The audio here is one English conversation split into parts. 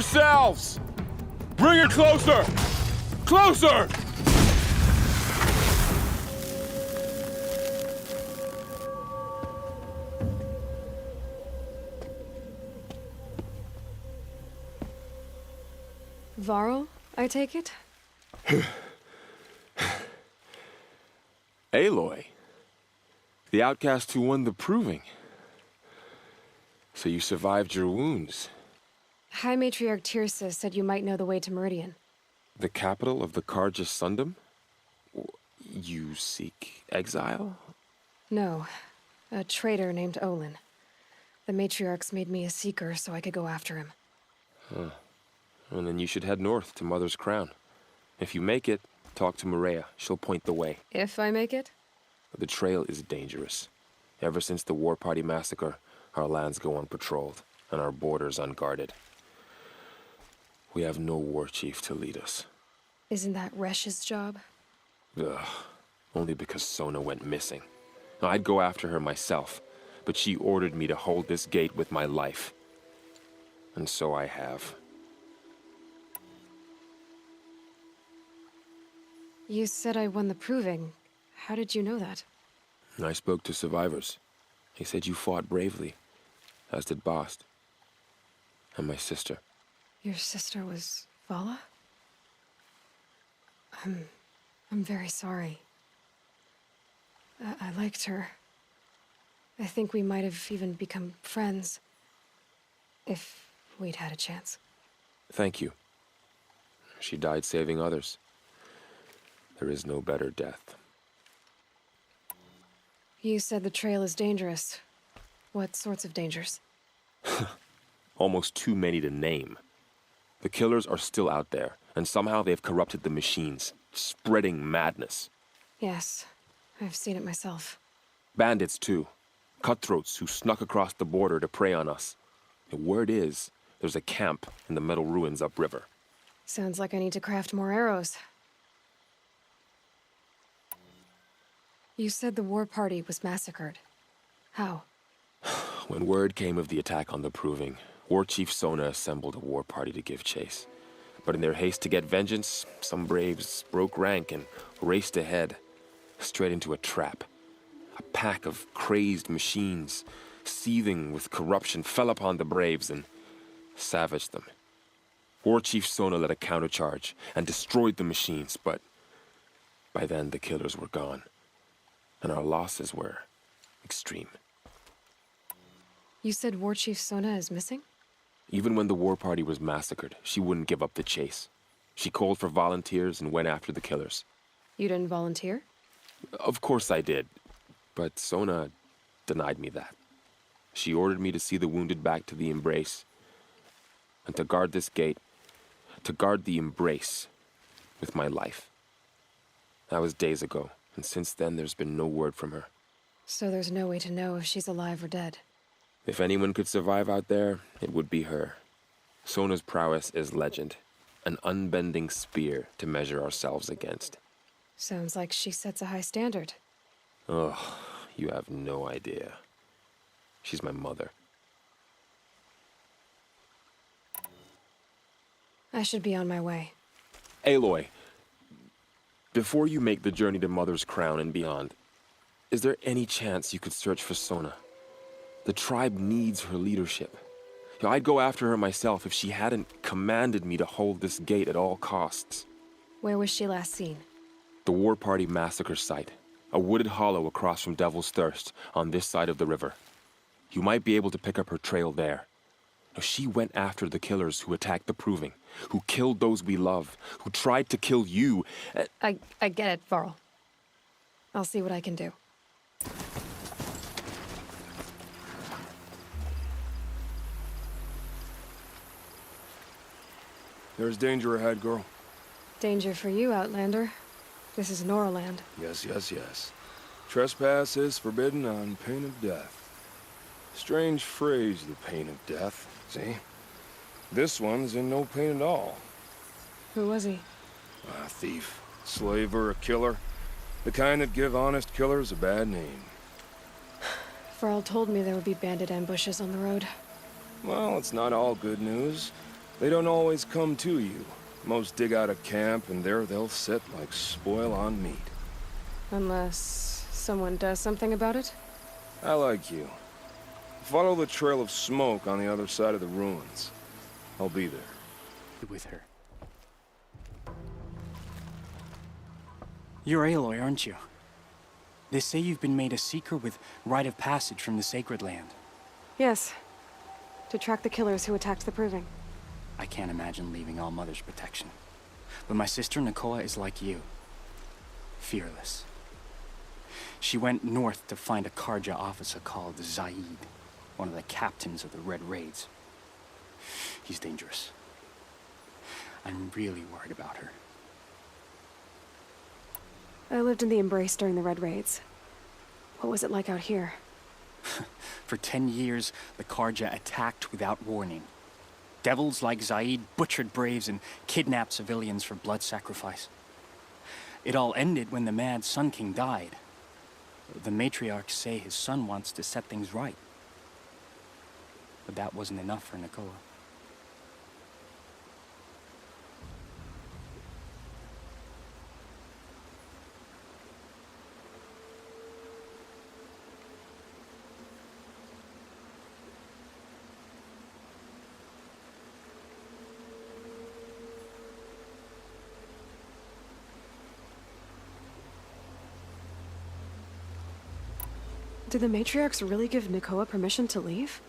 Yourselves! Bring it closer! Closer! Varl, I take it? Aloy. The outcast who won the proving. So you survived your wounds. High Matriarch Tirsa said you might know the way to Meridian. The capital of the Carja Sundom? You seek exile? No, a traitor named Olin. The Matriarchs made me a seeker so I could go after him. Huh. Well, then you should head north to Mother's Crown. If you make it, talk to Maria. She'll point the way. If I make it? The trail is dangerous. Ever since the War Party massacre, our lands go unpatrolled, and our borders unguarded. We have no war chief to lead us. Isn't that Resh's job? Ugh. Only because Sona went missing. I'd go after her myself, but she ordered me to hold this gate with my life. And so I have. You said I won the proving. How did you know that? I spoke to survivors. They said you fought bravely, as did Bast. And my sister. Your sister was Vala? I'm very sorry. I liked her. I think we might have even become friends. If we'd had a chance. Thank you. She died saving others. There is no better death. You said the trail is dangerous. What sorts of dangers? Almost too many to name. The killers are still out there, and somehow they've corrupted the machines, spreading madness. Yes, I've seen it myself. Bandits, too. Cutthroats who snuck across the border to prey on us. The word is, there's a camp in the metal ruins upriver. Sounds like I need to craft more arrows. You said the war party was massacred. How? When word came of the attack on the Proving, War Chief Sona assembled a war party to give chase. But in their haste to get vengeance, some braves broke rank and raced ahead, straight into a trap. A pack of crazed machines, seething with corruption, fell upon the braves and savaged them. War Chief Sona led a countercharge and destroyed the machines, but by then the killers were gone, and our losses were extreme. You said War Chief Sona is missing? Even when the war party was massacred, she wouldn't give up the chase. She called for volunteers and went after the killers. You didn't volunteer? Of course I did, but Sona denied me that. She ordered me to see the wounded back to the Embrace, and to guard this gate, to guard the Embrace with my life. That was days ago, and since then there's been no word from her. So there's no way to know if she's alive or dead. If anyone could survive out there, it would be her. Sona's prowess is legend, an unbending spear to measure ourselves against. Sounds like she sets a high standard. Ugh, you have no idea. She's my mother. I should be on my way. Aloy, before you make the journey to Mother's Crown and beyond, is there any chance you could search for Sona? The tribe needs her leadership. I'd go after her myself if she hadn't commanded me to hold this gate at all costs. Where was she last seen? The War Party massacre site. A wooded hollow across from Devil's Thirst, on this side of the river. You might be able to pick up her trail there. She went after the killers who attacked the Proving, who killed those we love, who tried to kill you. I get it, Varl. I'll see what I can do. There's danger ahead, girl. Danger for you, Outlander. This is Noraland. Yes, yes, yes. Trespass is forbidden on pain of death. Strange phrase, the pain of death, see? This one's in no pain at all. Who was he? A thief, slaver, a killer. The kind that give honest killers a bad name. Varl told me there would be bandit ambushes on the road. Well, it's not all good news. They don't always come to you. Most dig out of camp, and there they'll sit like spoil on meat. Unless someone does something about it? I like you. Follow the trail of smoke on the other side of the ruins. I'll be there. With her. You're Aloy, aren't you? They say you've been made a seeker with rite of passage from the Sacred Land. Yes. To track the killers who attacked the Proving. I can't imagine leaving All Mother's protection. But my sister Nakoa is like you. Fearless. She went north to find a Carja officer called Zaid, one of the captains of the Red Raids. He's dangerous. I'm really worried about her. I lived in the Embrace during the Red Raids. What was it like out here? For 10 years, the Carja attacked without warning. Devils like Zaid butchered braves and kidnapped civilians for blood sacrifice. It all ended when the mad Sun King died. The matriarchs say his son wants to set things right. But that wasn't enough for Nakoa. Did the matriarchs really give Nakoa permission to leave?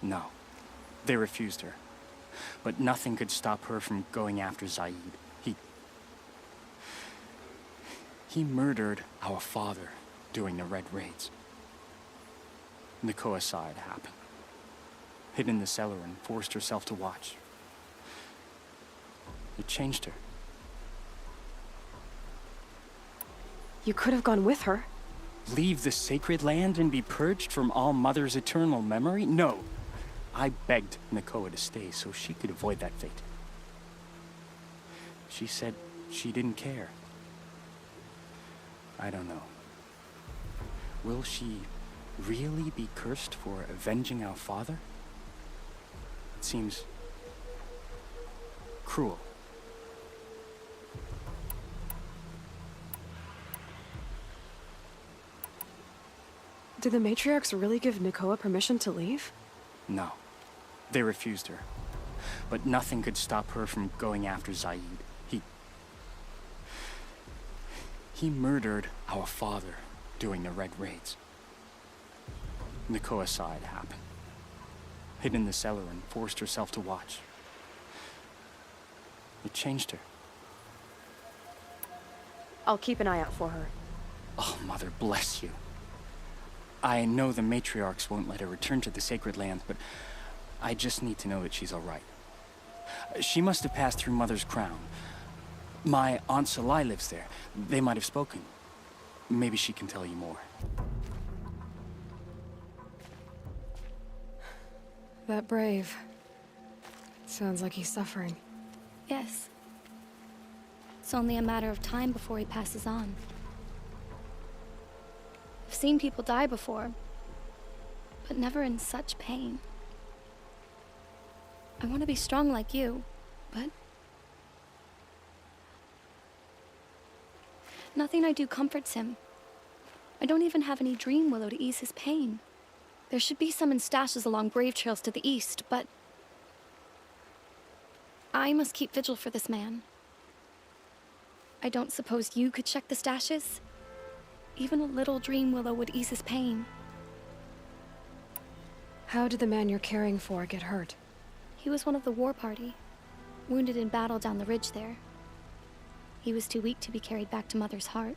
No. They refused her. But nothing could stop her from going after Zaid. He murdered our father during the Red Raids. Nakoa saw it happen. Hid in the cellar and forced herself to watch. It changed her. You could have gone with her. Leave the Sacred Land and be purged from All Mother's eternal memory? No. I begged Nakoa to stay so she could avoid that fate. She said she didn't care. I don't know. Will she really be cursed for avenging our father? It seems cruel. Did the matriarchs really give Nakoa permission to leave? No. They refused her. But nothing could stop her from going after Zaid. He murdered our father during the Red Raids. Nakoa saw it happen. Hid in the cellar and forced herself to watch. It changed her. I'll keep an eye out for her. Oh, Mother, bless you. I know the matriarchs won't let her return to the Sacred Land, but I just need to know that she's all right. She must have passed through Mother's crown. My Aunt Salai lives there. They might have spoken. Maybe she can tell you more. That brave. Sounds like he's suffering. Yes. It's only a matter of time before he passes on. I've seen people die before, but never in such pain. I want to be strong like you, but nothing I do comforts him. I don't even have any dream willow to ease his pain. There should be some in stashes along brave trails to the east, but I must keep vigil for this man. I don't suppose you could check the stashes? Even a little dream willow would ease his pain. How did the man you're caring for get hurt? He was one of the war party, wounded in battle down the ridge there. He was too weak to be carried back to Mother's heart,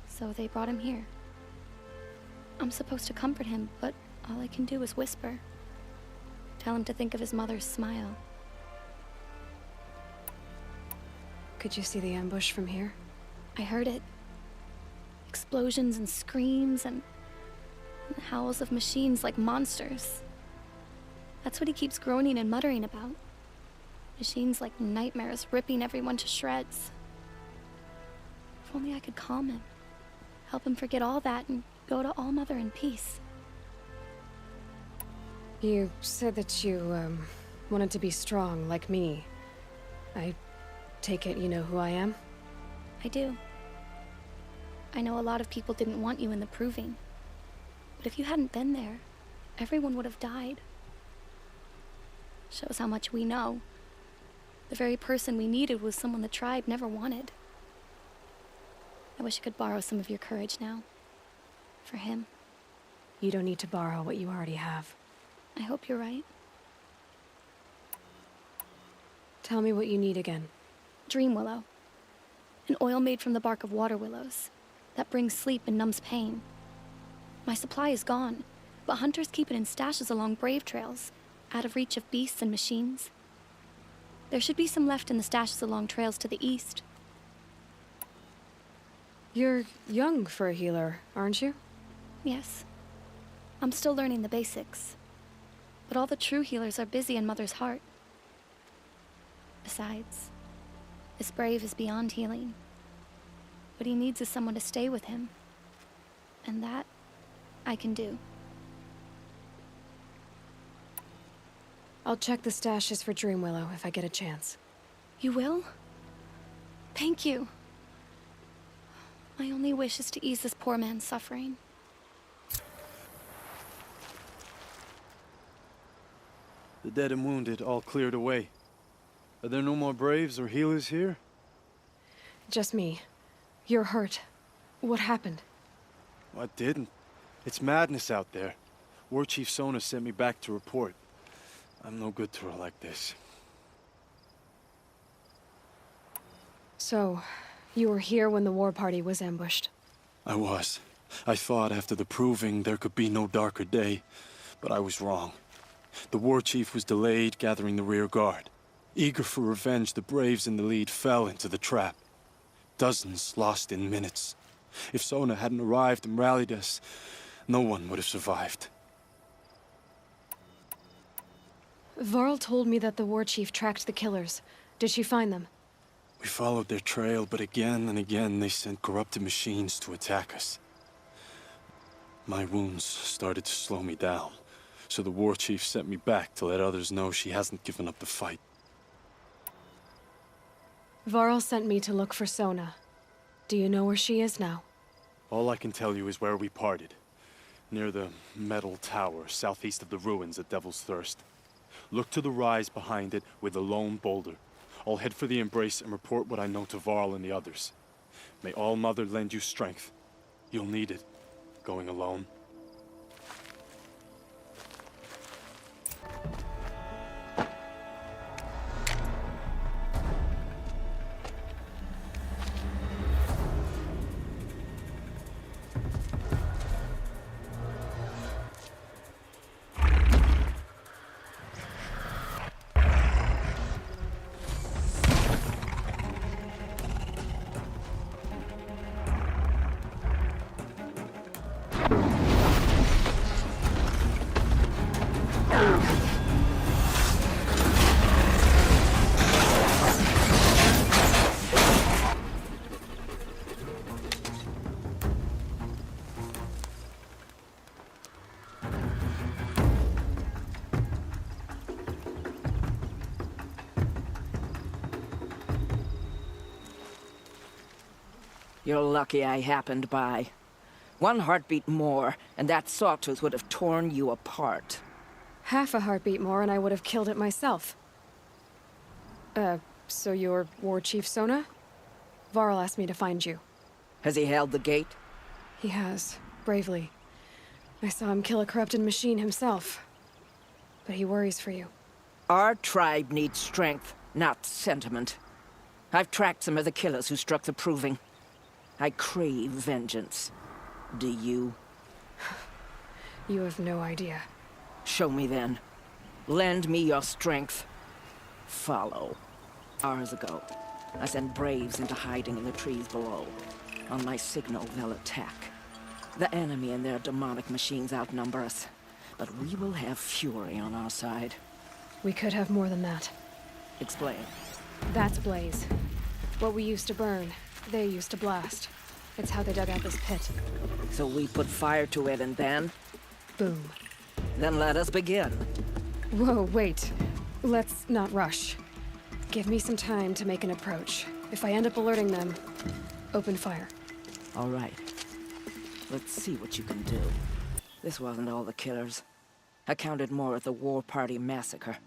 so they brought him here. I'm supposed to comfort him, but all I can do is whisper. Tell him to think of his mother's smile. Could you see the ambush from here? I heard it. Explosions and screams and howls of machines like monsters. That's what he keeps groaning and muttering about. Machines like nightmares ripping everyone to shreds. If only I could calm him. Help him forget all that and go to All Mother in peace. You said that you, wanted to be strong, like me. I take it you know who I am? I do. I know a lot of people didn't want you in the Proving. But if you hadn't been there, everyone would have died. Shows how much we know. The very person we needed was someone the tribe never wanted. I wish I could borrow some of your courage now. For him. You don't need to borrow what you already have. I hope you're right. Tell me what you need again. Dream willow. An oil made from the bark of water willows. That brings sleep and numbs pain. My supply is gone, but hunters keep it in stashes along brave trails, out of reach of beasts and machines. There should be some left in the stashes along trails to the east. You're young for a healer, aren't you? Yes. I'm still learning the basics. But all the true healers are busy in Mother's heart. Besides, this brave is beyond healing. What he needs is someone to stay with him. And that, I can do. I'll check the stashes for Dreamwillow if I get a chance. You will? Thank you. My only wish is to ease this poor man's suffering. The dead and wounded all cleared away. Are there no more braves or healers here? Just me. You're hurt. What happened? I didn't. It's madness out there. War Chief Sona sent me back to report. I'm no good to her like this. So, you were here when the war party was ambushed? I was. I thought after the Proving there could be no darker day, but I was wrong. The War Chief was delayed gathering the rear guard. Eager for revenge, the braves in the lead fell into the trap. Dozens lost in minutes. If Sona hadn't arrived and rallied us, no one would have survived. Varl told me that the war chief tracked the killers. Did she find them? We followed their trail, but again and again they sent corrupted machines to attack us. My wounds started to slow me down, so the war chief sent me back to let others know she hasn't given up the fight. Varl sent me to look for Sona. Do you know where she is now? All I can tell you is where we parted. Near the metal tower, southeast of the ruins at Devil's Thirst. Look to the rise behind it with a lone boulder. I'll head for the Embrace and report what I know to Varl and the others. May All Mother lend you strength. You'll need it, going alone. You're lucky I happened by. One heartbeat more, and that sawtooth would have torn you apart. Half a heartbeat more and I would have killed it myself. So you're War Chief Sona? Varl asked me to find you. Has he held the gate? He has, bravely. I saw him kill a corrupted machine himself. But he worries for you. Our tribe needs strength, not sentiment. I've tracked some of the killers who struck the Proving. I crave vengeance. Do you? You have no idea. Show me then. Lend me your strength. Follow. Hours ago, I sent braves into hiding in the trees below. On my signal, they'll attack. The enemy and their demonic machines outnumber us, but we will have fury on our side. We could have more than that. Explain. That's Blaze. What we used to burn, they used to blast. It's how they dug out this pit. So we put fire to it and then? Boom. Then let us begin. Whoa, wait. Let's not rush. Give me some time to make an approach. If I end up alerting them, open fire. All right. Let's see what you can do. This wasn't all the killers. I counted more at the War Party massacre.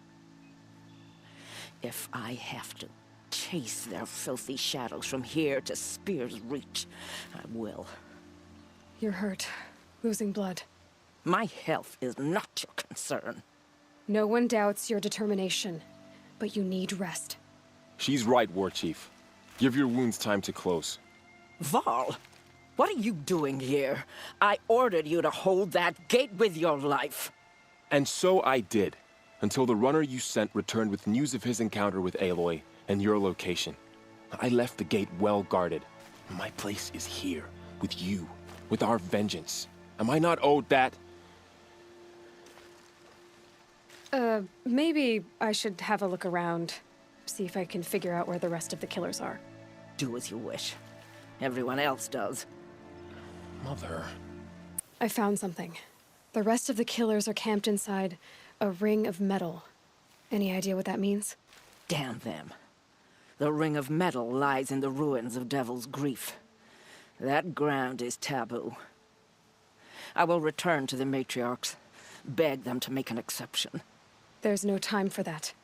If I have to chase their filthy shadows from here to Spear's Reach, I will. You're hurt. Losing blood. My health is not your concern. No one doubts your determination, but you need rest. She's right, War Chief. Give your wounds time to close. Varl, what are you doing here? I ordered you to hold that gate with your life. And so I did, until the runner you sent returned with news of his encounter with Aloy and your location. I left the gate well guarded. My place is here, with you, with our vengeance. Am I not owed that? Maybe I should have a look around. See if I can figure out where the rest of the killers are. Do as you wish. Everyone else does. Mother... I found something. The rest of the killers are camped inside a ring of metal. Any idea what that means? Damn them. The ring of metal lies in the ruins of Devil's Grief. That ground is taboo. I will return to the matriarchs, beg them to make an exception. There's no time for that.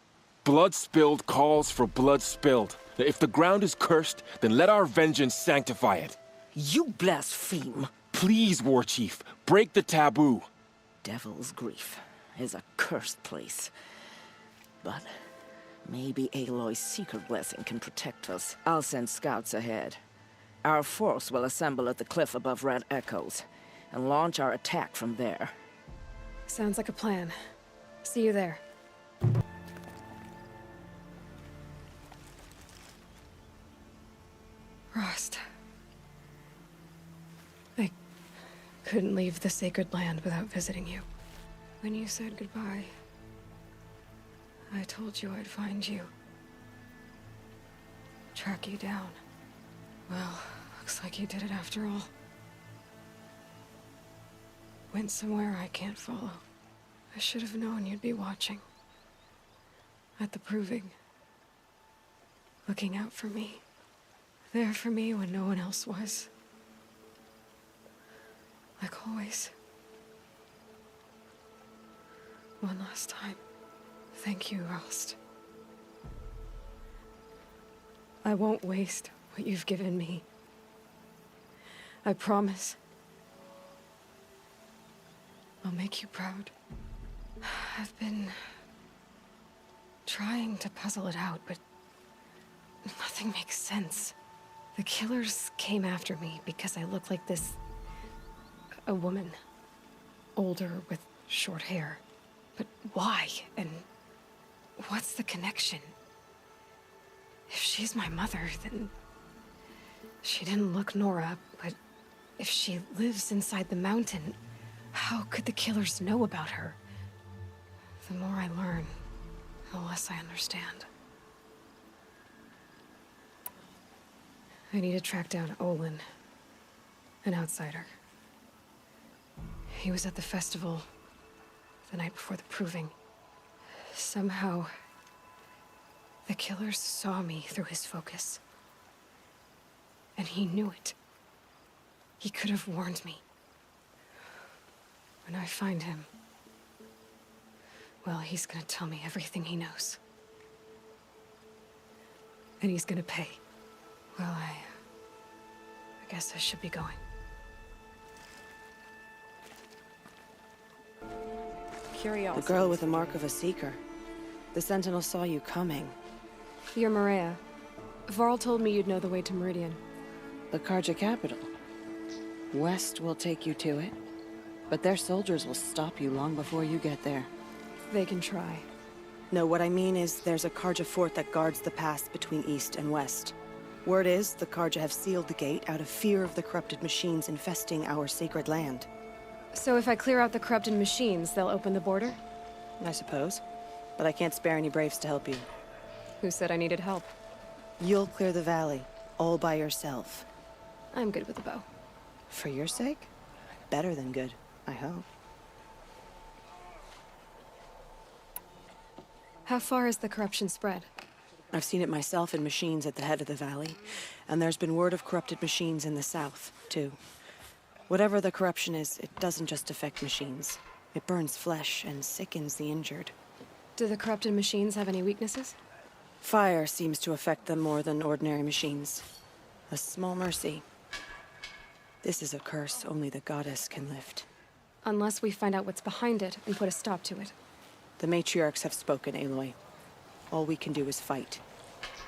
Blood spilled calls for blood spilled. If the ground is cursed, then let our vengeance sanctify it. You blaspheme! Please, War Chief, break the taboo. Devil's Grief is a cursed place. But maybe Aloy's secret blessing can protect us. I'll send scouts ahead. Our force will assemble at the cliff above Red Echoes, and launch our attack from there. Sounds like a plan. See you there. Rost. I couldn't leave the sacred land without visiting you. When you said goodbye, I told you I'd find you. Track you down. Well, looks like you did it after all. Went somewhere I can't follow. I should have known you'd be watching. At the Proving. Looking out for me. There for me when no one else was. Like always. One last time. Thank you, Rost. I won't waste what you've given me. I promise. I'll make you proud. I've been trying to puzzle it out, but nothing makes sense. The killers came after me because I look like this... a woman. Older with short hair. But why? And what's the connection? If she's my mother, then... she didn't look Nora, but if she lives inside the mountain, how could the killers know about her? The more I learn, the less I understand. I need to track down Olin, an outsider. He was at the festival the night before the Proving. Somehow, the killers saw me through his focus. And he knew it. He could have warned me. When I find him, well, he's gonna tell me everything he knows. And he's gonna pay. Well, I guess I should be going. The girl with the mark of a seeker. The Sentinel saw you coming. You're Maria. Varl told me you'd know the way to Meridian. The Carja capital. West will take you to it, but their soldiers will stop you long before you get there. They can try. No, what I mean is there's a Carja fort that guards the pass between East and West. Word is, the Carja have sealed the gate out of fear of the corrupted machines infesting our sacred land. So if I clear out the corrupted machines, they'll open the border? I suppose. But I can't spare any braves to help you. Who said I needed help? You'll clear the valley, all by yourself. I'm good with a bow. For your sake? Better than good, I hope. How far has the corruption spread? I've seen it myself in machines at the head of the valley, and there's been word of corrupted machines in the south, too. Whatever the corruption is, it doesn't just affect machines. It burns flesh and sickens the injured. Do the corrupted machines have any weaknesses? Fire seems to affect them more than ordinary machines. A small mercy. This is a curse only the goddess can lift. Unless we find out what's behind it and put a stop to it. The matriarchs have spoken, Aloy. All we can do is fight,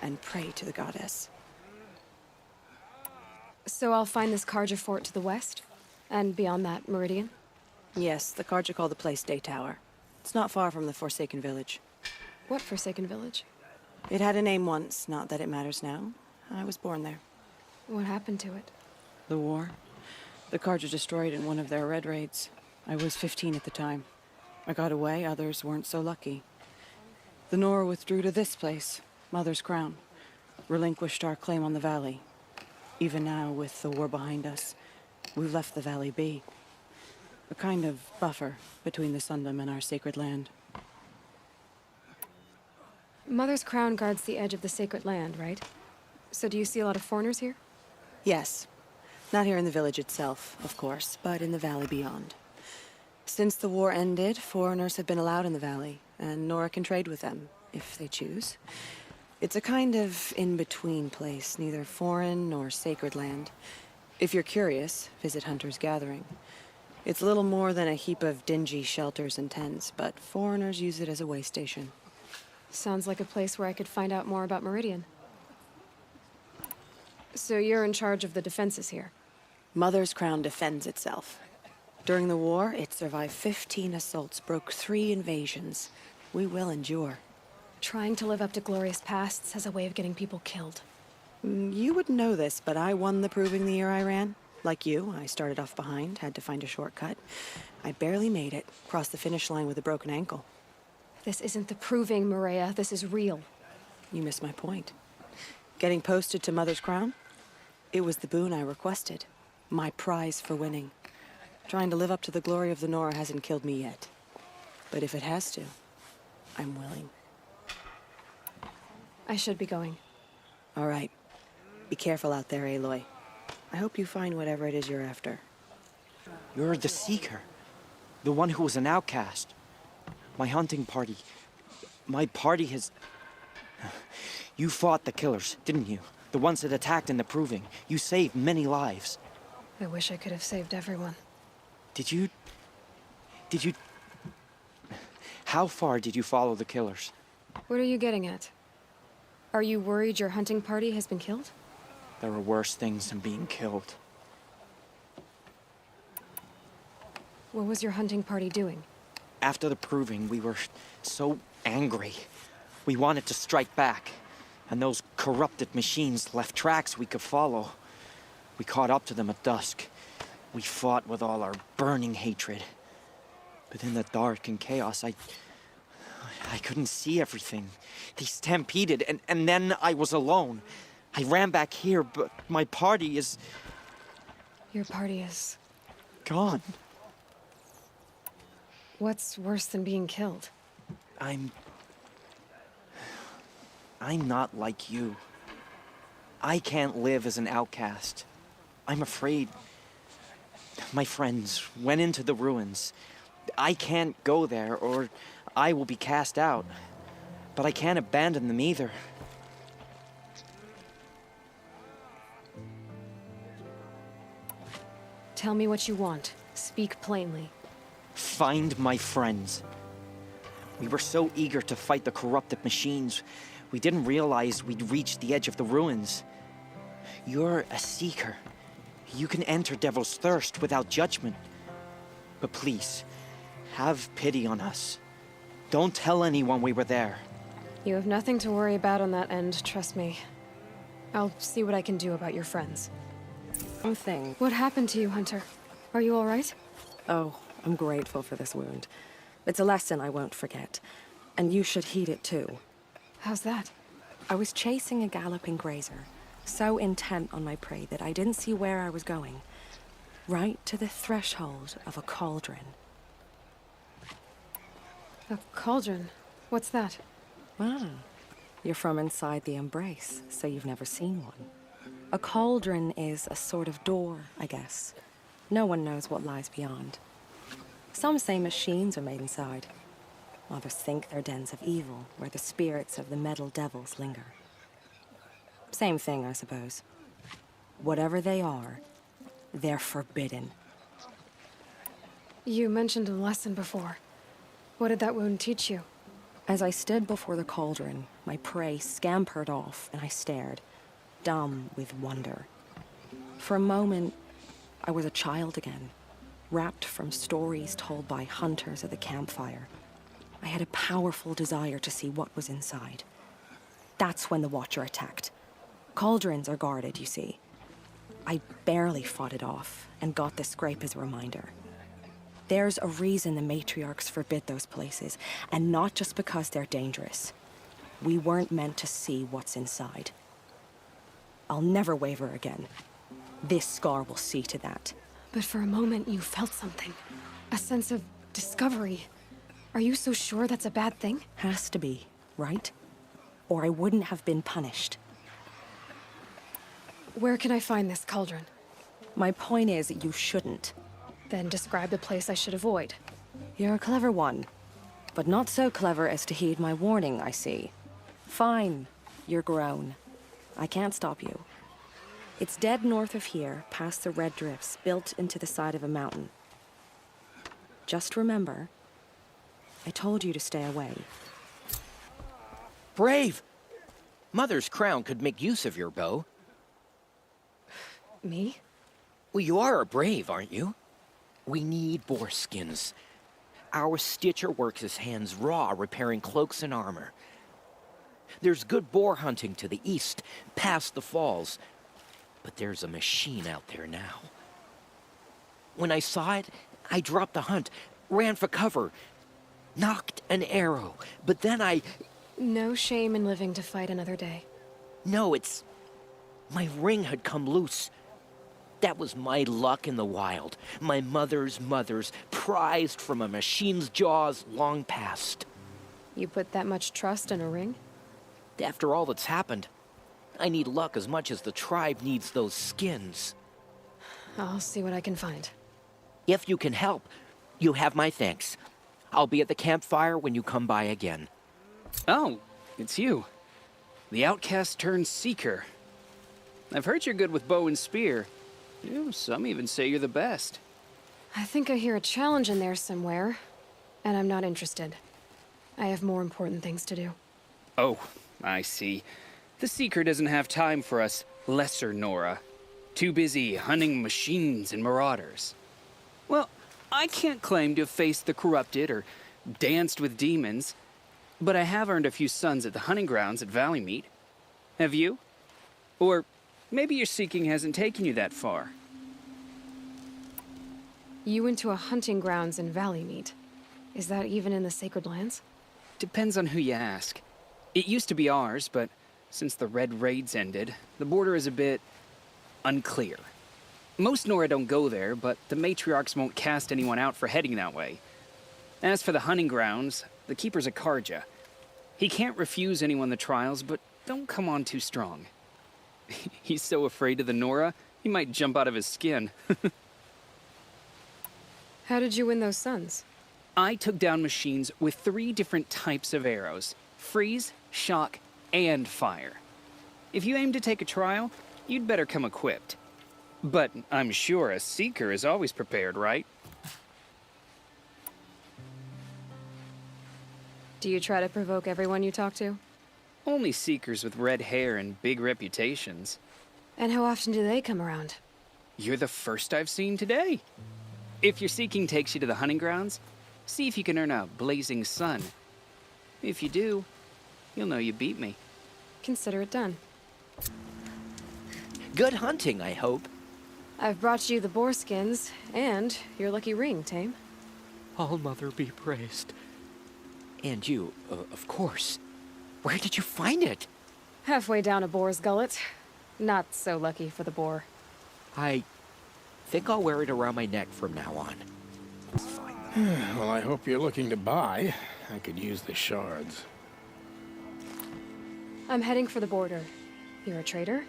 and pray to the goddess. So I'll find this Carja fort to the west? And beyond that, Meridian? Yes, the Carja call the place Day Tower. It's not far from the Forsaken Village. What Forsaken Village? It had a name once, not that it matters now. I was born there. What happened to it? The war. The Carja destroyed in one of their red raids. I was 15 at the time. I got away, others weren't so lucky. The Nora withdrew to this place, Mother's Crown. Relinquished our claim on the valley. Even now, with the war behind us, we've left the valley be. A kind of buffer between the Sundom and our sacred land. Mother's Crown guards the edge of the sacred land, right? So do you see a lot of foreigners here? Yes. Not here in the village itself, of course, but in the valley beyond. Since the war ended, foreigners have been allowed in the valley, and Nora can trade with them, if they choose. It's a kind of in-between place, neither foreign nor sacred land. If you're curious, visit Hunter's Gathering. It's little more than a heap of dingy shelters and tents, but foreigners use it as a way station. Sounds like a place where I could find out more about Meridian. So you're in charge of the defenses here? Mother's Crown defends itself. During the war, it survived 15 assaults, broke 3 invasions. We will endure. Trying to live up to glorious pasts has a way of getting people killed. You wouldn't know this, but I won the proving the year I ran. Like you, I started off behind, had to find a shortcut. I barely made it, crossed the finish line with a broken ankle. This isn't the proving, Maria. This is real. You missed my point. Getting posted to Mother's Crown? It was the boon I requested. My prize for winning. Trying to live up to the glory of the Nora hasn't killed me yet. But if it has to, I'm willing. I should be going. All right. Be careful out there, Aloy. I hope you find whatever it is you're after. You're the Seeker. The one who was an outcast. My hunting party. My party has... You fought the killers, didn't you? The ones that attacked in the Proving. You saved many lives. I wish I could have saved everyone. Did you... How far did you follow the killers? What are you getting at? Are you worried your hunting party has been killed? There are worse things than being killed. What was your hunting party doing? After the Proving, we were so angry. We wanted to strike back. And those corrupted machines left tracks we could follow. We caught up to them at dusk. We fought with all our burning hatred. But in the dark and chaos, I couldn't see everything. They stampeded, and then I was alone. I ran back here, but my party is... Your party is... gone. What's worse than being killed? I'm not like you. I can't live as an outcast. I'm afraid. My friends went into the ruins. I can't go there, or I will be cast out. But I can't abandon them either. Tell me what you want. Speak plainly. Find my friends. We were so eager to fight the corrupted machines, we didn't realize we'd reached the edge of the ruins. You're a Seeker. You can enter Devil's Thirst without judgment. But please, have pity on us. Don't tell anyone we were there. You have nothing to worry about on that end, trust me. I'll see what I can do about your friends. One thing. What happened to you, Hunter? Are you all right? Oh, I'm grateful for this wound. It's a lesson I won't forget. And you should heed it too. How's that? I was chasing a galloping grazer, so intent on my prey that I didn't see where I was going. Right to the threshold of a cauldron. A cauldron? What's that? Ah, you're from inside the Embrace, so you've never seen one. A cauldron is a sort of door, I guess. No one knows what lies beyond. Some say machines are made inside. Others think they're dens of evil, where the spirits of the metal devils linger. Same thing, I suppose. Whatever they are, they're forbidden. You mentioned a lesson before. What did that wound teach you? As I stood before the cauldron, my prey scampered off, and I stared, dumb with wonder. For a moment, I was a child again, wrapped from stories told by hunters at the campfire. I had a powerful desire to see what was inside. That's when the Watcher attacked. Cauldrons are guarded, you see. I barely fought it off, and got the scrape as a reminder. There's a reason the matriarchs forbid those places, and not just because they're dangerous. We weren't meant to see what's inside. I'll never waver again. This scar will see to that. But for a moment, you felt something. A sense of discovery. Are you so sure that's a bad thing? Has to be, right? Or I wouldn't have been punished. Where can I find this cauldron? My point is, you shouldn't. Then describe the place I should avoid. You're a clever one. But not so clever as to heed my warning, I see. Fine. You're grown. I can't stop you. It's dead north of here, past the red drifts, built into the side of a mountain. Just remember, I told you to stay away. Brave! Mother's crown could make use of your bow. Me? Well, you are a brave, aren't you? We need boar skins. Our Stitcher works his hands raw repairing cloaks and armor. There's good boar hunting to the east, past the falls. But there's a machine out there now. When I saw it, I dropped the hunt, ran for cover, knocked an arrow, but then I... No shame in living to fight another day. No, it's... My ring had come loose. That was my luck in the wild. My mother's prized from a machine's jaws long past. You put that much trust in a ring? After all that's happened, I need luck as much as the tribe needs those skins. I'll see what I can find. If you can help, you have my thanks. I'll be at the campfire when you come by again. Oh, it's you. The outcast turned seeker. I've heard you're good with bow and spear. Some even say you're the best. I think I hear a challenge in there somewhere, and I'm not interested. I have more important things to do. Oh, I see. The Seeker doesn't have time for us lesser Nora. Too busy hunting machines and marauders. Well, I can't claim to have faced the corrupted or danced with demons, but I have earned a few sons at the hunting grounds at Valleymeet. Have you? Or maybe your seeking hasn't taken you that far. You went to a hunting grounds in Valleymeet. Is that even in the Sacred Lands? Depends on who you ask. It used to be ours, but since the Red Raids ended, the border is a bit unclear. Most Nora don't go there, but the matriarchs won't cast anyone out for heading that way. As for the hunting grounds, the keeper's a Karja. He can't refuse anyone the trials, but don't come on too strong. He's so afraid of the Nora, he might jump out of his skin. How did you win those sons? I took down machines with 3 different types of arrows: freeze, shock, and fire. If you aim to take a trial, you'd better come equipped. But I'm sure a seeker is always prepared, right? Do you try to provoke everyone you talk to? Only seekers with red hair and big reputations. And how often do they come around? You're the first I've seen today. If your seeking takes you to the hunting grounds, see if you can earn a blazing sun. If you do, you'll know you beat me. Consider it done. Good hunting, I hope. I've brought you the boar skins, and your lucky ring, Tame. All Mother be praised. And you, of course. Where did you find it? Halfway down a boar's gullet. Not so lucky for the boar. I think I'll wear it around my neck from now on. Well, I hope you're looking to buy. I could use the shards. I'm heading for the border. You're a trader?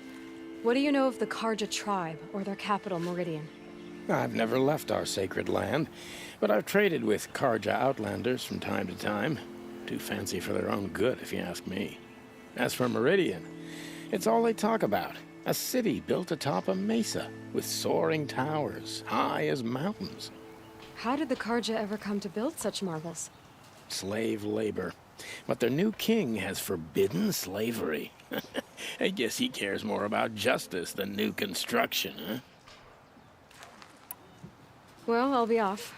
What do you know of the Karja tribe, or their capital, Meridian? I've never left our sacred land, but I've traded with Karja outlanders from time to time. Too fancy for their own good, if you ask me. As for Meridian, it's all they talk about. A city built atop a mesa, with soaring towers, high as mountains. How did the Karja ever come to build such marvels? Slave labor. But their new king has forbidden slavery. I guess he cares more about justice than new construction, huh? Well, I'll be off.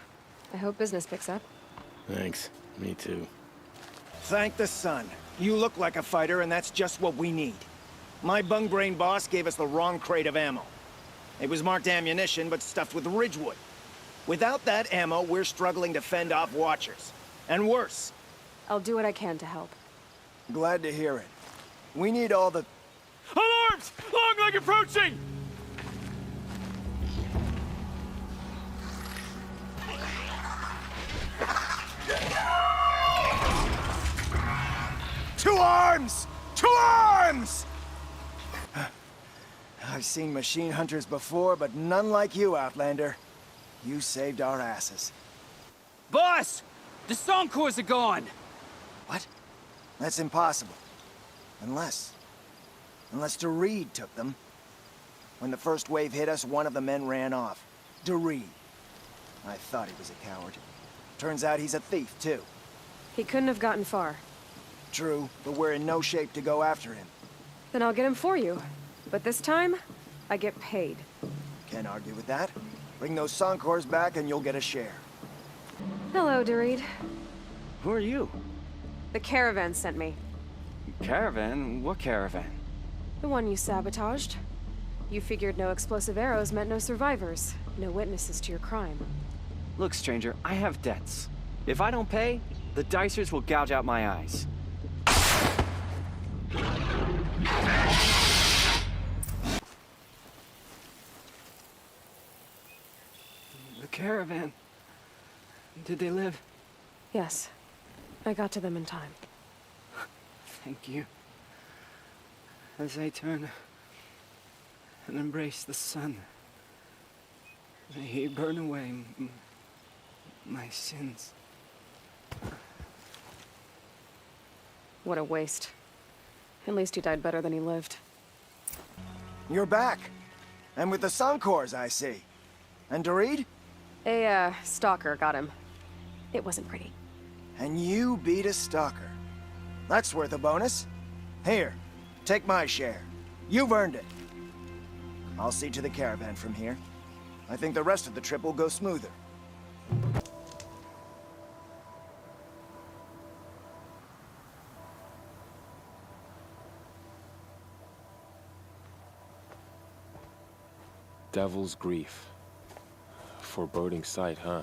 I hope business picks up. Thanks. Me too. Thank the sun. You look like a fighter, and that's just what we need. My bung-brain boss gave us the wrong crate of ammo. It was marked ammunition, but stuffed with Ridgewood. Without that ammo, we're struggling to fend off Watchers. And worse. I'll do what I can to help. Glad to hear it. We need all the... Alarms! Longleg approaching! To arms! To arms! I've seen machine hunters before, but none like you, Outlander. You saved our asses. Boss! The Soncors are gone! What? That's impossible. Unless DeReed took them. When the first wave hit us, one of the men ran off. DeReed. I thought he was a coward. Turns out he's a thief, too. He couldn't have gotten far. True, but we're in no shape to go after him. Then I'll get him for you. But this time, I get paid. Can't argue with that. Bring those Soncors back and you'll get a share. Hello, DeReed. Who are you? The caravan sent me. Caravan? What caravan? The one you sabotaged. You figured no explosive arrows meant no survivors. No witnesses to your crime. Look, stranger, I have debts. If I don't pay, the Dicers will gouge out my eyes. The caravan. Did they live? Yes. I got to them in time. Thank you. As I turn and embrace the sun, may he burn away my sins. What a waste. At least he died better than he lived. You're back. And with the Soncors, I see. And DeReed? A, stalker got him. It wasn't pretty. And you beat a stalker. That's worth a bonus. Here, take my share. You've earned it. I'll see to the caravan from here. I think the rest of the trip will go smoother. Devil's Grief. Foreboding sight, huh?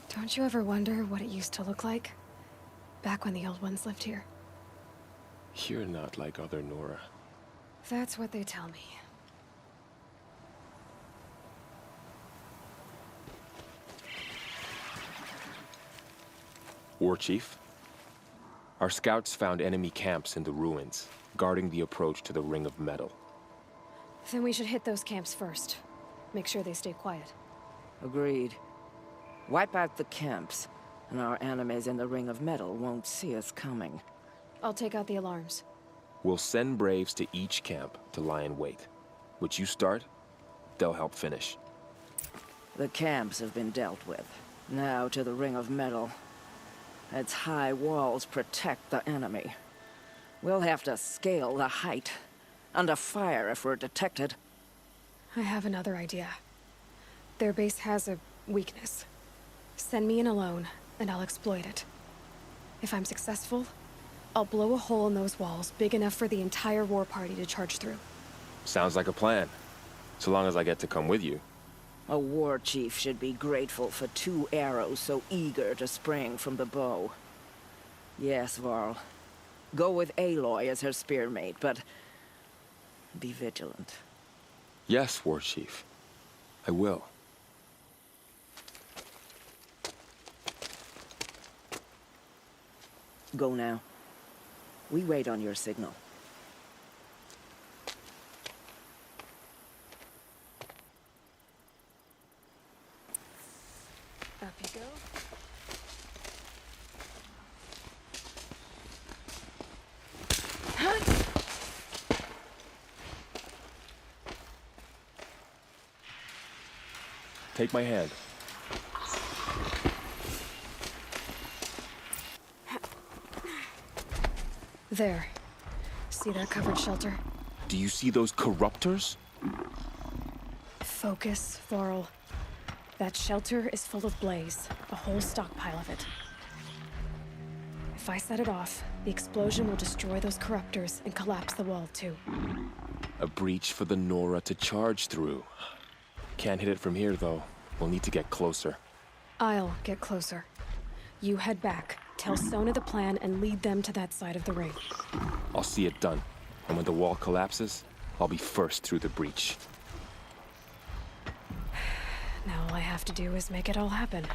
Don't you ever wonder what it used to look like? Back when the old ones lived here. You're not like other Nora. That's what they tell me. War Chief? Our scouts found enemy camps in the ruins, guarding the approach to the Ring of Metal. Then we should hit those camps first. Make sure they stay quiet. Agreed. Wipe out the camps, and our enemies in the Ring of Metal won't see us coming. I'll take out the alarms. We'll send Braves to each camp to lie in wait. Which you start, they'll help finish. The camps have been dealt with. Now to the Ring of Metal. Its high walls protect the enemy. We'll have to scale the height. Under fire if we're detected. I have another idea. Their base has a weakness. Send me in alone, and I'll exploit it. If I'm successful, I'll blow a hole in those walls big enough for the entire war party to charge through. Sounds like a plan. So long as I get to come with you. A war chief should be grateful for 2 arrows so eager to spring from the bow. Yes, Varl. Go with Aloy as her spearmate, but be vigilant. Yes, War Chief. I will. Go now. We wait on your signal. go. Take my hand. There. See that covered shelter? Do you see those corruptors? Focus, Varl. That shelter is full of blaze, a whole stockpile of it. If I set it off, the explosion will destroy those corruptors and collapse the wall too. A breach for the Nora to charge through. Can't hit it from here, though. We'll need to get closer. I'll get closer. You head back, tell Sona the plan, and lead them to that side of the ring. I'll see it done. And when the wall collapses, I'll be first through the breach. Now all I have to do is make it all happen.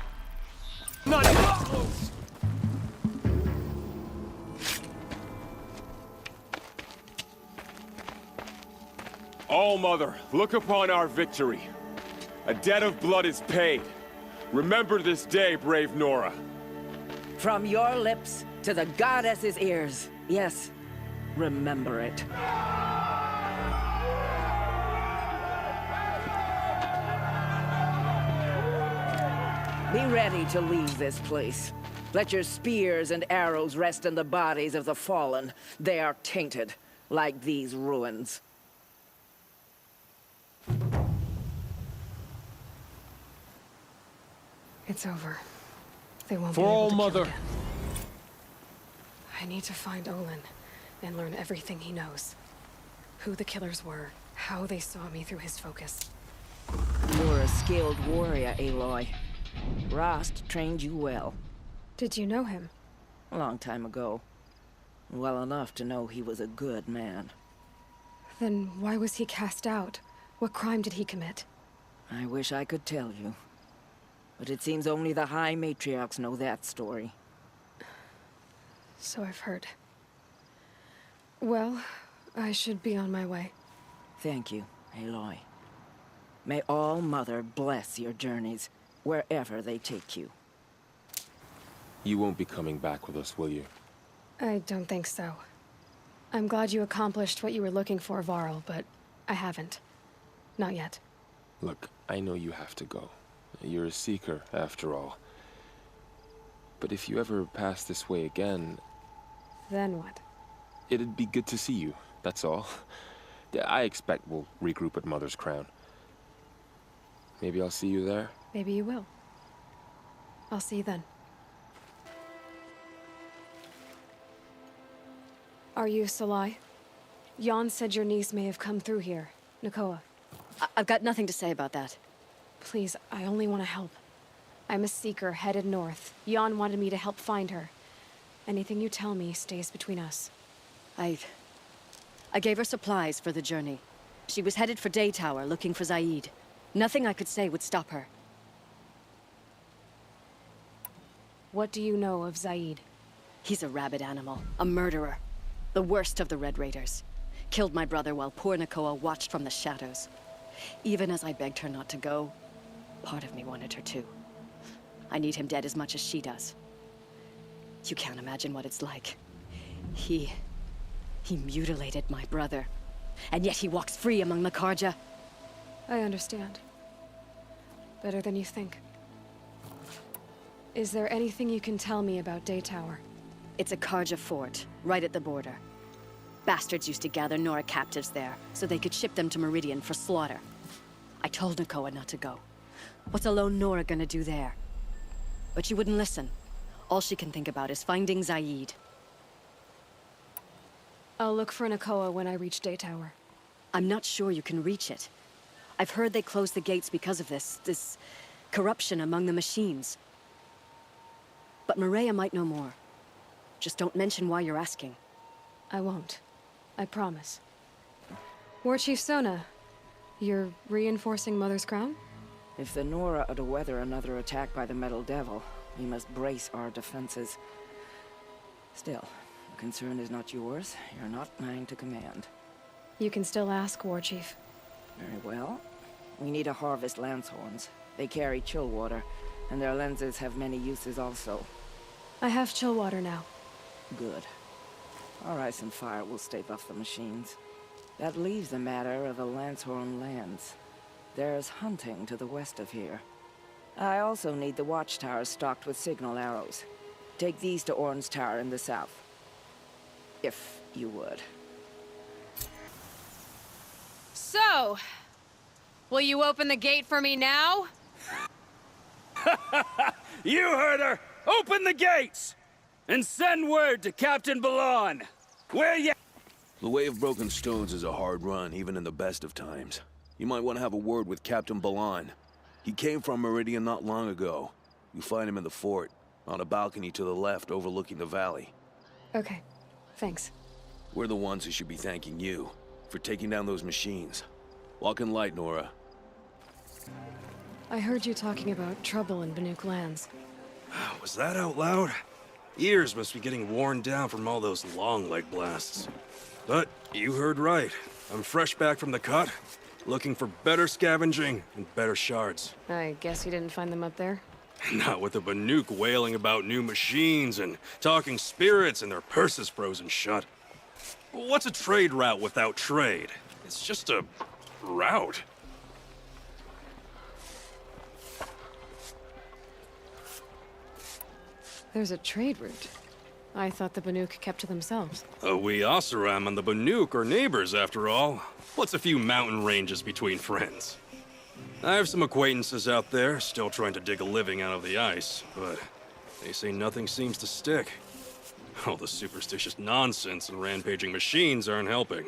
Not even close! All-Mother, look upon our victory. A debt of blood is paid. Remember this day, brave Nora. From your lips to the goddess's ears. Yes, remember it. Be ready to leave this place. Let your spears and arrows rest in the bodies of the fallen. They are tainted, like these ruins. It's over. They won't For be able all to Mother. kill again. I need to find Olin and learn everything he knows. Who the killers were, how they saw me through his focus. You're a skilled warrior, Aloy. Rost trained you well. Did you know him? A long time ago. Well enough to know he was a good man. Then why was he cast out? What crime did he commit? I wish I could tell you. But it seems only the High Matriarchs know that story. So I've heard. Well, I should be on my way. Thank you, Aloy. May All Mother bless your journeys, wherever they take you. You won't be coming back with us, will you? I don't think so. I'm glad you accomplished what you were looking for, Varl, but I haven't. Not yet. Look, I know you have to go. You're a seeker, after all. But if you ever pass this way again... Then what? It'd be good to see you, that's all. I expect we'll regroup at Mother's Crown. Maybe I'll see you there? Maybe you will. I'll see you then. Are you Salai? Jan said your niece may have come through here. Nakoa. I've got nothing to say about that. Please, I only want to help. I'm a seeker headed north. Jan wanted me to help find her. Anything you tell me stays between us. I gave her supplies for the journey. She was headed for Daytower, looking for Zaid. Nothing I could say would stop her. What do you know of Zaid? He's a rabid animal, a murderer. The worst of the Red Raiders. Killed my brother while poor Nakoa watched from the shadows. Even as I begged her not to go, part of me wanted her to. I need him dead as much as she does. You can't imagine what it's like. He mutilated my brother. And yet he walks free among the Karja. I understand. Better than you think. Is there anything you can tell me about Daytower? It's a Karja fort, right at the border. Bastards used to gather Nora captives there, so they could ship them to Meridian for slaughter. I told Nakoa not to go. What's a lone Nora gonna do there? But she wouldn't listen. All she can think about is finding Zaid. I'll look for Nakoa when I reach Daytower. I'm not sure you can reach it. I've heard they closed the gates because of this corruption among the machines. But Maria might know more. Just don't mention why you're asking. I won't. I promise. War Chief Sona, you're reinforcing Mother's Crown? If the Nora are to weather another attack by the Metal Devil, we must brace our defenses. Still, the concern is not yours. You're not mine to command. You can still ask, War Chief. Very well. We need to harvest lance horns. They carry chill water. And their lenses have many uses also. I have chill water now. Good. Our ice and fire will stave off the machines. That leaves the matter of the Lancehorn lands. There's hunting to the west of here. I also need the watchtowers stocked with signal arrows. Take these to Orn's Tower in the south. If you would. So, will you open the gate for me now? You heard her! Open the gates! And send word to Captain Balan! Where ya— The Way of Broken Stones is a hard run, even in the best of times. You might want to have a word with Captain Balan. He came from Meridian not long ago. You find him in the fort, on a balcony to the left overlooking the valley. Okay, thanks. We're the ones who should be thanking you for taking down those machines. Walk in light, Nora. I heard you talking about trouble in Banuk lands. Was that out loud? Ears must be getting worn down from all those long leg blasts. But you heard right. I'm fresh back from the cut, looking for better scavenging and better shards. I guess you didn't find them up there? Not with the Banuk wailing about new machines and talking spirits and their purses frozen shut. What's a trade route without trade? It's just a route. There's a trade route. I thought the Banuk kept to themselves. We Oseram and the Banuk are neighbors, after all. What's a few mountain ranges between friends? I have some acquaintances out there, still trying to dig a living out of the ice, but they say nothing seems to stick. All the superstitious nonsense and rampaging machines aren't helping.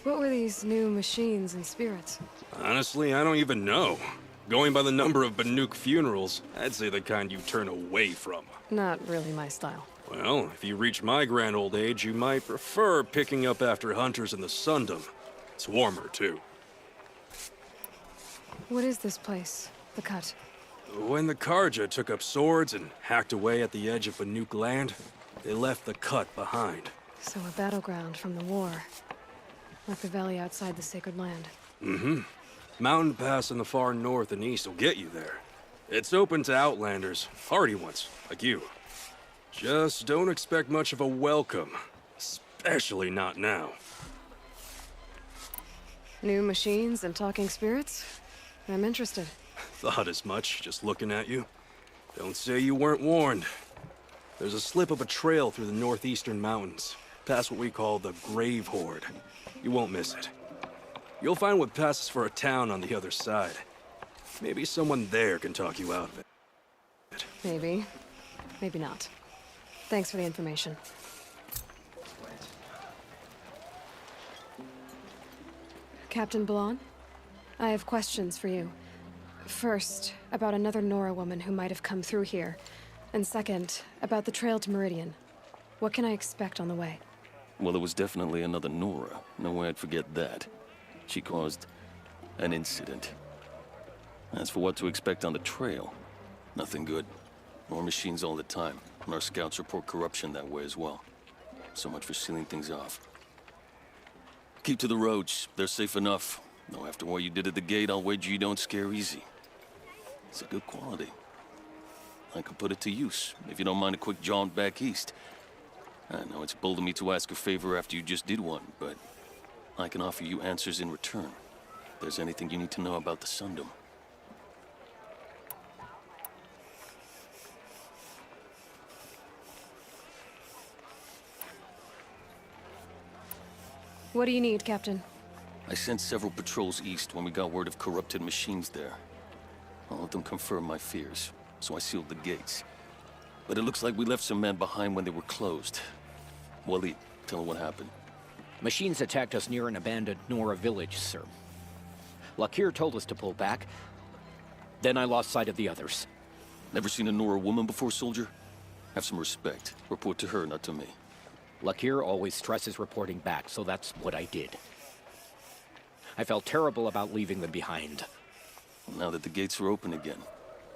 What were these new machines and spirits? Honestly, I don't even know. Going by the number of Banuk funerals, I'd say the kind you turn away from. Not really my style. Well, if you reach my grand old age, you might prefer picking up after hunters in the Sundom. It's warmer, too. What is this place? The Cut? When the Karja took up swords and hacked away at the edge of Banuk land, they left the Cut behind. So a battleground from the war. Like the valley outside the Sacred Land. Mm-hmm. Mountain Pass in the far north and east will get you there. It's open to outlanders, hardy ones, like you. Just don't expect much of a welcome. Especially not now. New machines and talking spirits? I'm interested. Thought as much, just looking at you. Don't say you weren't warned. There's a slip of a trail through the northeastern mountains, past what we call the Grave Horde. You won't miss it. You'll find what passes for a town on the other side. Maybe someone there can talk you out of it. Maybe. Maybe not. Thanks for the information. Captain Balan, I have questions for you. First, about another Nora woman who might have come through here. And second, about the trail to Meridian. What can I expect on the way? Well, there was definitely another Nora. No way I'd forget that. She caused an incident. As for what to expect on the trail, nothing good. More machines all the time, and our scouts report corruption that way as well. So much for sealing things off. Keep to the roads. They're safe enough. Though after what you did at the gate, I'll wager you don't scare easy. It's a good quality. I could put it to use, if you don't mind a quick jaunt back east. I know it's bold of me to ask a favor after you just did one, but I can offer you answers in return. If there's anything you need to know about the Sundom. What do you need, Captain? I sent several patrols east when we got word of corrupted machines there. All of them confirmed my fears, so I sealed the gates. But it looks like we left some men behind when they were closed. Waleed, tell them what happened. Machines attacked us near an abandoned Nora village, sir. Lakir told us to pull back. Then I lost sight of the others. Never seen a Nora woman before, soldier? Have some respect. Report to her, not to me. Lakir always stresses reporting back, so that's what I did. I felt terrible about leaving them behind. Now that the gates are open again,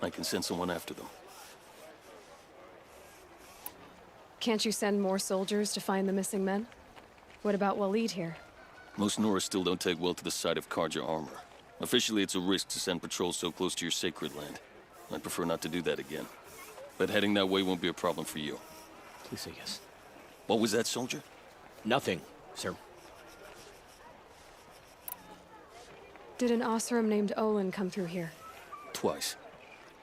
I can send someone after them. Can't you send more soldiers to find the missing men? What about Waleed here? Most Nora still don't take well to the sight of Karja armor. Officially, it's a risk to send patrols so close to your sacred land. I'd prefer not to do that again. But heading that way won't be a problem for you. Please, yes. What was that, soldier? Nothing, sir. Did an Oseram named Olin come through here? Twice.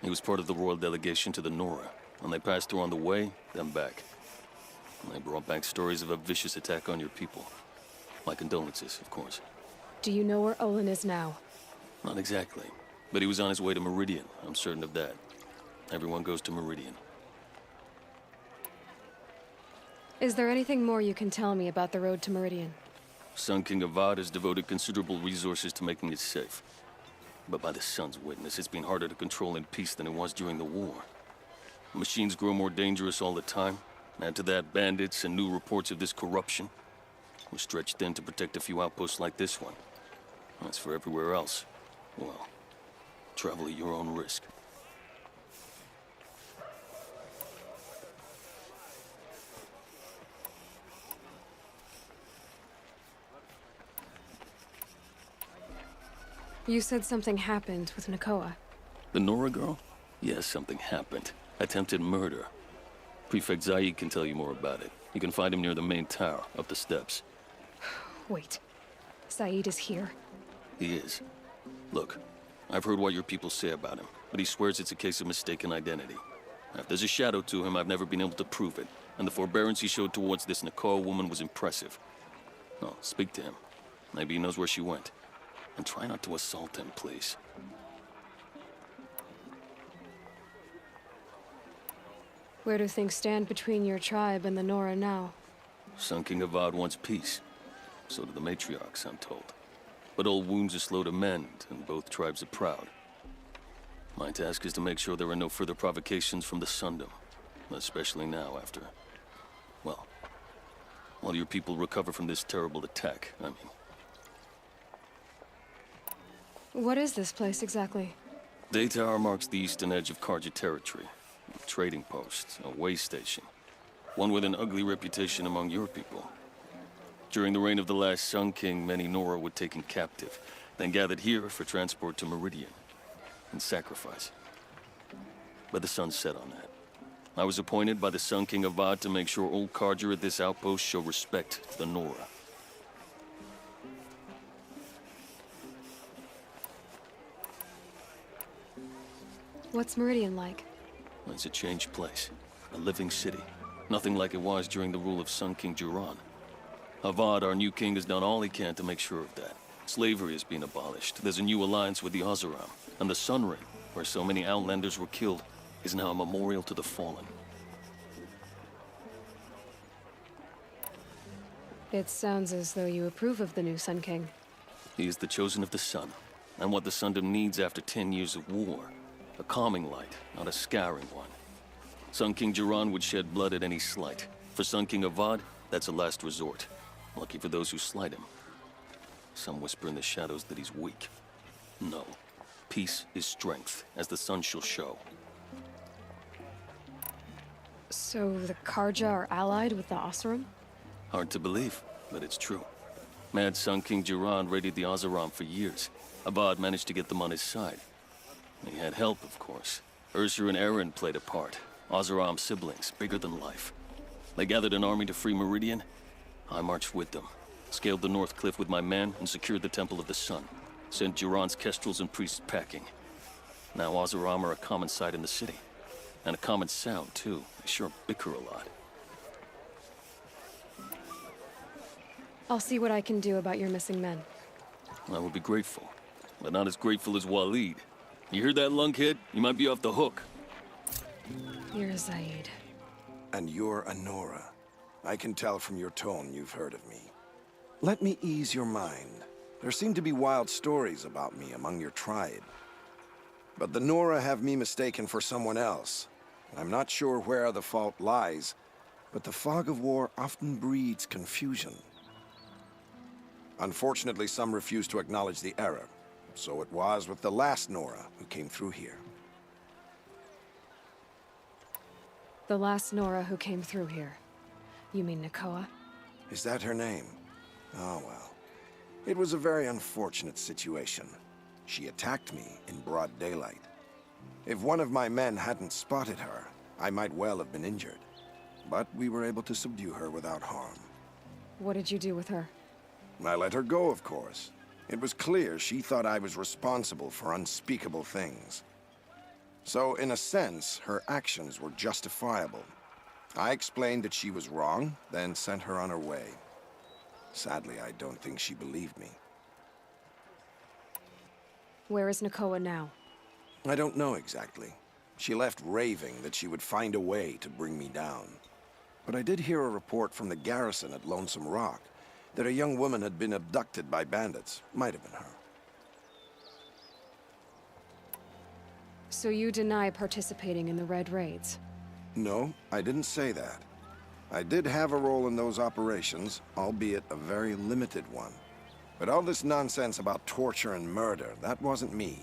He was part of the royal delegation to the Nora. When they passed through on the way, then back. And they brought back stories of a vicious attack on your people. My condolences, of course. Do you know where Olin is now? Not exactly. But he was on his way to Meridian. I'm certain of that. Everyone goes to Meridian. Is there anything more you can tell me about the road to Meridian? Sun King Avad has devoted considerable resources to making it safe. But by the Sun's witness, it's been harder to control in peace than it was during the war. Machines grow more dangerous all the time. Add to that bandits and new reports of this corruption. We're stretched thin to protect a few outposts like this one. As for everywhere else, well, travel at your own risk. You said something happened with Nakoa. The Nora girl? Yes, something happened. Attempted murder. Prefect Zaid can tell you more about it. You can find him near the main tower, up the steps. Wait. Zaid is here? He is. Look, I've heard what your people say about him, but he swears it's a case of mistaken identity. Now, if there's a shadow to him, I've never been able to prove it, and the forbearance he showed towards this Nakoa woman was impressive. No, speak to him. Maybe he knows where she went. And try not to assault him, please. Where do things stand between your tribe and the Nora now? Sun King Avad wants peace. So do the matriarchs, I'm told. But old wounds are slow to mend, and both tribes are proud. My task is to make sure there are no further provocations from the Sundom. Especially now after... well, while your people recover from this terrible attack, I mean. What is this place exactly? Day Tower marks the eastern edge of Karja territory. A trading post, a way station. One with an ugly reputation among your people. During the reign of the last Sun King, many Nora were taken captive, then gathered here for transport to Meridian, and sacrifice. But the sun set on that. I was appointed by the Sun King Avad to make sure old Karja at this outpost show respect to the Nora. What's Meridian like? It's a changed place. A living city. Nothing like it was during the rule of Sun King Jiran. Avad, our new king, has done all he can to make sure of that. Slavery has been abolished. There's a new alliance with the Oseram. And the Sun Ring, where so many Outlanders were killed, is now a memorial to the fallen. It sounds as though you approve of the new Sun King. He is the chosen of the Sun, and what the Sundom needs after 10 years of war. A calming light, not a scouring one. Sun King Jiran would shed blood at any slight. For Sun King Avad, that's a last resort. Lucky for those who slight him. Some whisper in the shadows that he's weak. No. Peace is strength, as the sun shall show. So the Karja are allied with the Oseram? Hard to believe, but it's true. Mad Sun King Jiran raided the Oseram for years. Avad managed to get them on his side. He had help, of course. Ursur and Eren played a part. Oseram siblings, bigger than life. They gathered an army to free Meridian. I marched with them. Scaled the North Cliff with my men and secured the Temple of the Sun. Sent Jiran's kestrels and priests packing. Now Oseram are a common sight in the city. And a common sound, too. They sure bicker a lot. I'll see what I can do about your missing men. I would be grateful. But not as grateful as Waleed. You hear that, lunkhead? You might be off the hook. You're Zaid. And you're a Nora. I can tell from your tone you've heard of me. Let me ease your mind. There seem to be wild stories about me among your tribe. But the Nora have me mistaken for someone else. I'm not sure where the fault lies, but the fog of war often breeds confusion. Unfortunately, some refuse to acknowledge the error. So it was with the last Nora who came through here. The last Nora who came through here. You mean Nakoa? Is that her name? Oh well. It was a very unfortunate situation. She attacked me in broad daylight. If one of my men hadn't spotted her, I might well have been injured. But we were able to subdue her without harm. What did you do with her? I let her go, of course. It was clear she thought I was responsible for unspeakable things. So, in a sense, her actions were justifiable. I explained that she was wrong, then sent her on her way. Sadly, I don't think she believed me. Where is Nakoa now? I don't know exactly. She left raving that she would find a way to bring me down. But I did hear a report from the garrison at Lonesome Rock that a young woman had been abducted by bandits. Might have been her. So you deny participating in the Red Raids? No, I didn't say that. I did have a role in those operations, albeit a very limited one. But all this nonsense about torture and murder, that wasn't me.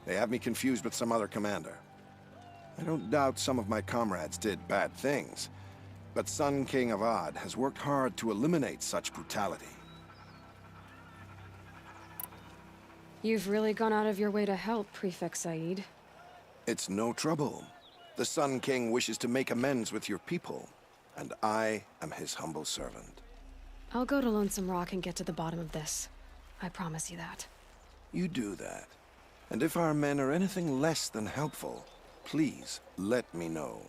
They have me confused with some other commander. I don't doubt some of my comrades did bad things, but Sun King Avad has worked hard to eliminate such brutality. You've really gone out of your way to help, Prefect Said. It's no trouble. The Sun King wishes to make amends with your people, and I am his humble servant. I'll go to Lonesome Rock and get to the bottom of this. I promise you that. You do that. And if our men are anything less than helpful, please let me know.